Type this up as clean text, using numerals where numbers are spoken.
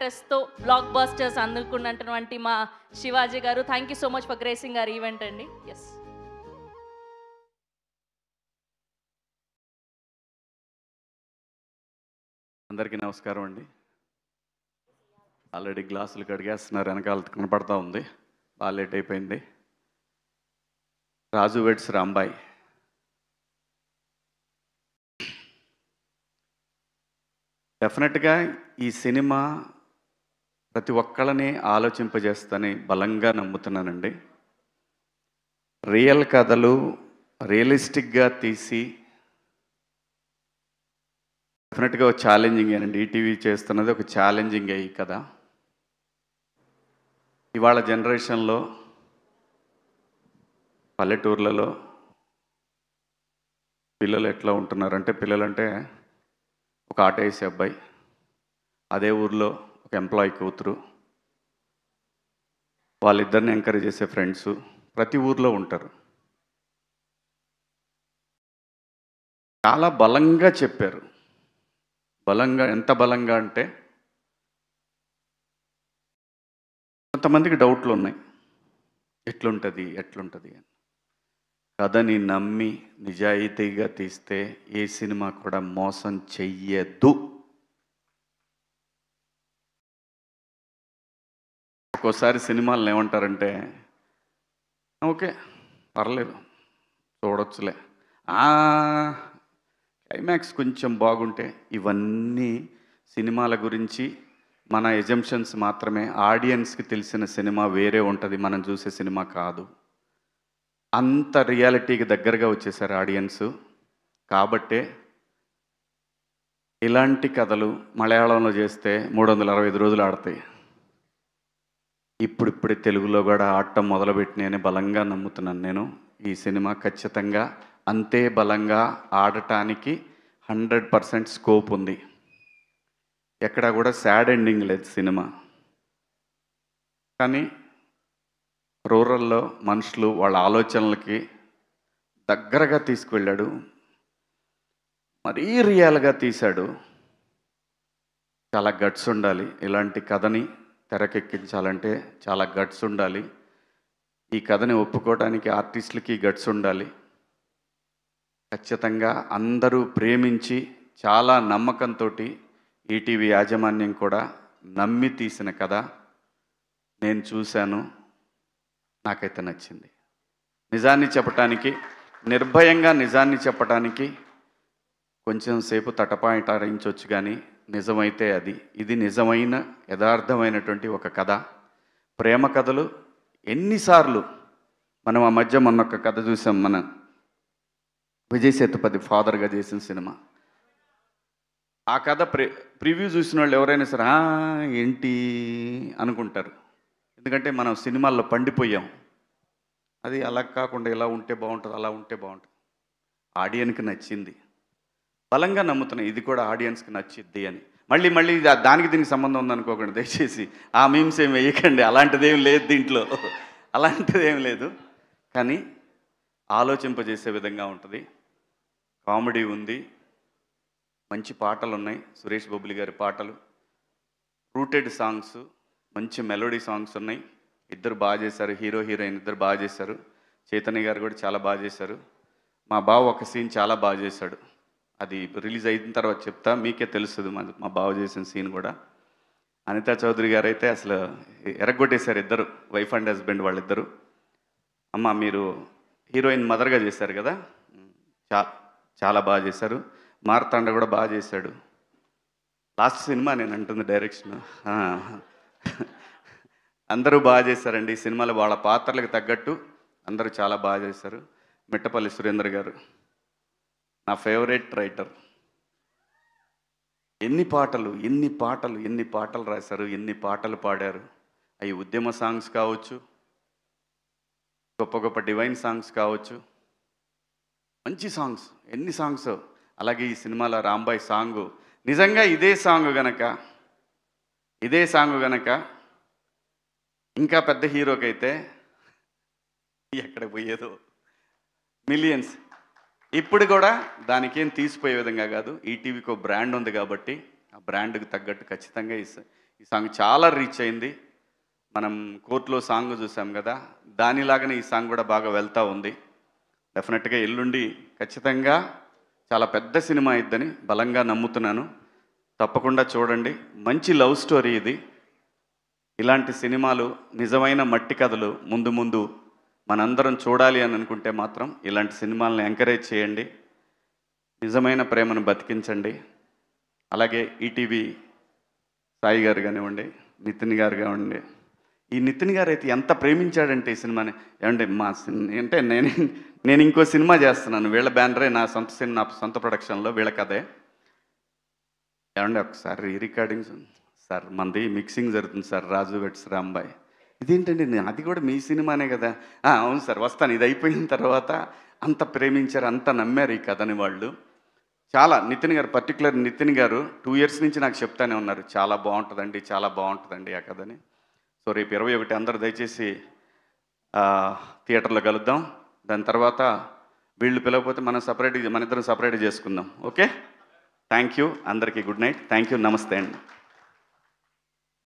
క్యారెక్టర్స్తో black busters అందుకున్నటువంటి మా శివాజీ గారు, thank you so much for gracing are event అండి. Yes, అందరికీ నమస్కారం అండి. ఆల్రెడీ గ్లాసులు కడిగేస్తున్నారు, వెనకాల కనపడతా ఉంది, బాగా లేట్ అయిపోయింది. రాజు వెడ్స్ రాంబాయ్ డెఫినెట్గా ఈ సినిమా ప్రతి ఒక్కళ్ళని ఆలోచింపజేస్తని బలంగా నమ్ముతున్నానండి. రియల్ కథలు రియలిస్టిక్గా తీసి డెఫినెట్గా ఒక ఛాలెంజింగ్ అండి. ఈటీవీ చేస్తున్నది ఒక ఛాలెంజింగ్ ఈ కథ. ఇవాళ జనరేషన్లో పల్లెటూర్లలో పిల్లలు ఎట్లా ఉంటున్నారంటే, పిల్లలంటే ఒక ఆటో వేసే అబ్బాయి, అదే ఊర్లో ఒక ఎంప్లాయీ కూతురు, వాళ్ళిద్దరిని ఎంకరేజ్ చేసే ఫ్రెండ్స్ ప్రతి ఊర్లో ఉంటారు. చాలా బలంగా చెప్పారు. బలంగా, ఎంత బలంగా అంటే కొంతమందికి డౌట్లు ఉన్నాయి, ఎట్లుంటుంది అని. కథని నమ్మి నిజాయితీగా తీస్తే ఏ సినిమా కూడా మోసం చెయ్యదు. ఒక్కోసారి సినిమాలను ఏమంటారంటే, ఓకే పర్లేదు చూడొచ్చులే, క్లైమాక్స్ కొంచెం బాగుంటే. ఇవన్నీ సినిమాల గురించి మన ఎజంప్షన్స్ మాత్రమే. ఆడియన్స్కి తెలిసిన సినిమా వేరే ఉంటుంది, మనం చూసే సినిమా కాదు. అంత రియాలిటీకి దగ్గరగా వచ్చేసారు ఆడియన్స్. కాబట్టే ఇలాంటి కథలు మలయాళంలో చేస్తే 365 రోజులు ఆడతాయి. ఇప్పుడిప్పుడే తెలుగులో కూడా ఆడటం మొదలుపెట్టినని బలంగా నమ్ముతున్నాను నేను. ఈ సినిమా ఖచ్చితంగా అంతే బలంగా ఆడటానికి 100% స్కోప్ ఉంది. ఎక్కడా కూడా సాడ్ ఎండింగ్ లేదు సినిమా. కానీ రూరల్లో మనుషులు వాళ్ళ ఆలోచనలకి దగ్గరగా తీసుకువెళ్ళాడు, మరీ రియల్గా తీశాడు. చాలా గట్స్ ఉండాలి ఇలాంటి కథని తెరకెక్కించాలంటే, చాలా గట్స్ ఉండాలి. ఈ కథని ఒప్పుకోవడానికి ఆర్టిస్టులకి గట్స్ ఉండాలి. ఖచ్చితంగా అందరూ ప్రేమించి చాలా నమ్మకంతో ఈటీవీ యాజమాన్యం కూడా నమ్మి తీసిన కథ నేను చూశాను, నాకైతే నచ్చింది. నిజాన్ని చెప్పటానికి, నిర్భయంగా నిజాన్ని చెప్పటానికి కొంచెం సేపు తటపాయింటారించవచ్చు, కానీ నిజమైతే ఇది నిజమైన యథార్థమైనటువంటి ఒక కథ. ప్రేమ కథలు ఎన్నిసార్లు మనం ఆ మధ్య మొన్నొక్క కథ చూసాం, మన విజయ్ సేతుపతి ఫాదర్గా చేసిన సినిమా. ఆ కథ ప్రివ్యూ చూసిన వాళ్ళు ఎవరైనా సరే ఏంటి అనుకుంటారు. ఎందుకంటే మనం సినిమాల్లో పండిపోయాం. అది అలా కాకుండా ఇలా ఉంటే బాగుంటుంది, అలా ఉంటే బాగుంటుంది. ఆడియన్స్కి నచ్చింది, బలంగా నమ్ముతున్నాయి ఇది కూడా ఆడియన్స్కి నచ్చిద్ది అని. మళ్ళీ దానికి దీనికి సంబంధం ఉందనుకోకండి దయచేసి. ఆ మీమ్స్ ఏం వేయకండి, అలాంటిదేం లేదు దీంట్లో, అలాంటిదేం లేదు. కానీ ఆలోచింపజేసే విధంగా ఉంటుంది. కామెడీ ఉంది, మంచి పాటలు ఉన్నాయి, సురేష్ బొబ్బిలి గారి పాటలు, రూటెడ్ సాంగ్స్, మంచి మెలోడీ సాంగ్స్ ఉన్నాయి. ఇద్దరు బాగా చేశారు, హీరో హీరోయిన్ ఇద్దరు బాగా చేశారు. చైతన్య గారు కూడా చాలా బాగా చేశారు. మా బావ ఒక సీన్ చాలా బాగా చేశాడు, అది రిలీజ్ అయిన తర్వాత చెప్తా, మీకే తెలుస్తుంది మా బావ చేసిన సీన్ కూడా. అనితా చౌదరి గారు అయితే అసలు ఎరగొట్టేశారు, ఇద్దరు వైఫ్ అండ్ హస్బెండ్ వాళ్ళిద్దరు. అమ్మ మీరు హీరోయిన్ మదర్గా చేశారు కదా, చాలా బాగా చేశారు. మార్తాండ కూడా బాగా చేశాడు. లాస్ట్ సినిమా నేను అంటుంది డైరెక్షన్. అందరూ బాగా చేశారండి ఈ సినిమాలో, వాళ్ళ పాత్రలకు తగ్గట్టు అందరూ చాలా బాగా చేశారు. మిట్టపల్లి సురేందర్ గారు నా ఫేవరెట్ రైటర్. ఎన్ని పాటలు రాశారు, ఎన్ని పాటలు పాడారు. అవి ఉద్యమ సాంగ్స్ కావచ్చు, గొప్ప గొప్ప డివైన్ సాంగ్స్ కావచ్చు, మంచి సాంగ్స్, ఎన్ని సాంగ్స్. అలాగే ఈ సినిమాలో రాంబాయ్ సాంగు, నిజంగా ఇదే సాంగ్ గనక ఇంకా పెద్ద హీరోకైతే ఎక్కడ పోయేదో మిలియన్స్. ఇప్పుడు కూడా దానికేం తీసిపోయే విధంగా కాదు, ఈటీవీకి బ్రాండ్ ఉంది కాబట్టి ఆ బ్రాండ్కి తగ్గట్టు ఖచ్చితంగా ఈ సాంగ్ చాలా రీచ్ అయింది. మనం కోర్టులో సాంగ్ చూసాం కదా, దానిలాగానే ఈ సాంగ్ కూడా బాగా వెళ్తూ ఉంది. డెఫినెట్గా ఎల్లుండి ఖచ్చితంగా చాలా పెద్ద సినిమా అయిద్దని బలంగా నమ్ముతున్నాను. తప్పకుండా చూడండి. మంచి లవ్ స్టోరీ ఇది. ఇలాంటి సినిమాలు, నిజమైన మట్టి కథలు ముందు ముందు మనందరం చూడాలి అని అనుకుంటే మాత్రం ఇలాంటి సినిమాలను ఎంకరేజ్ చేయండి. నిజమైన ప్రేమను బతికించండి. అలాగే ఈటీవీ సాయి గారు కానివ్వండి, నితిన్ గారు కానివ్వండి. ఈ నితిన్ గారు అయితే ఎంత ప్రేమించాడంటే ఈ సినిమాని. ఏమంటే అంటే నేను ఇంకో సినిమా చేస్తున్నాను, వీళ్ళ బ్యానరే, నా సొంత ప్రొడక్షన్లో వీళ్ళ కథే. ఏమంటే ఒకసారి రికార్డింగ్స్ సార్, మనది మిక్సింగ్ జరుగుతుంది సార్, రాజు వెట్స్ రాంబాయ్. ఇదేంటండి, అది కూడా మీ సినిమానే కదా. అవును సార్, వస్తాను. ఇది అయిపోయిన తర్వాత అంత ప్రేమించారు, అంత నమ్మారు ఈ కథని వాళ్ళు. చాలా నితిన్ గారు, పర్టికులర్ నితిన్ గారు 2 years నుంచి నాకు చెప్తానే ఉన్నారు, చాలా బాగుంటుందండి, చాలా బాగుంటుందండి ఆ కథని. సో రేపు 21 అందరూ దయచేసి థియేటర్లో కలుద్దాం. దాని తర్వాత వీళ్ళు పిలవకపోతే మన ఇద్దరం సపరేట్గా చేసుకుందాం. ఓకే, థ్యాంక్ యూ అందరికీ. Good night. Thank you. నమస్తే అండి.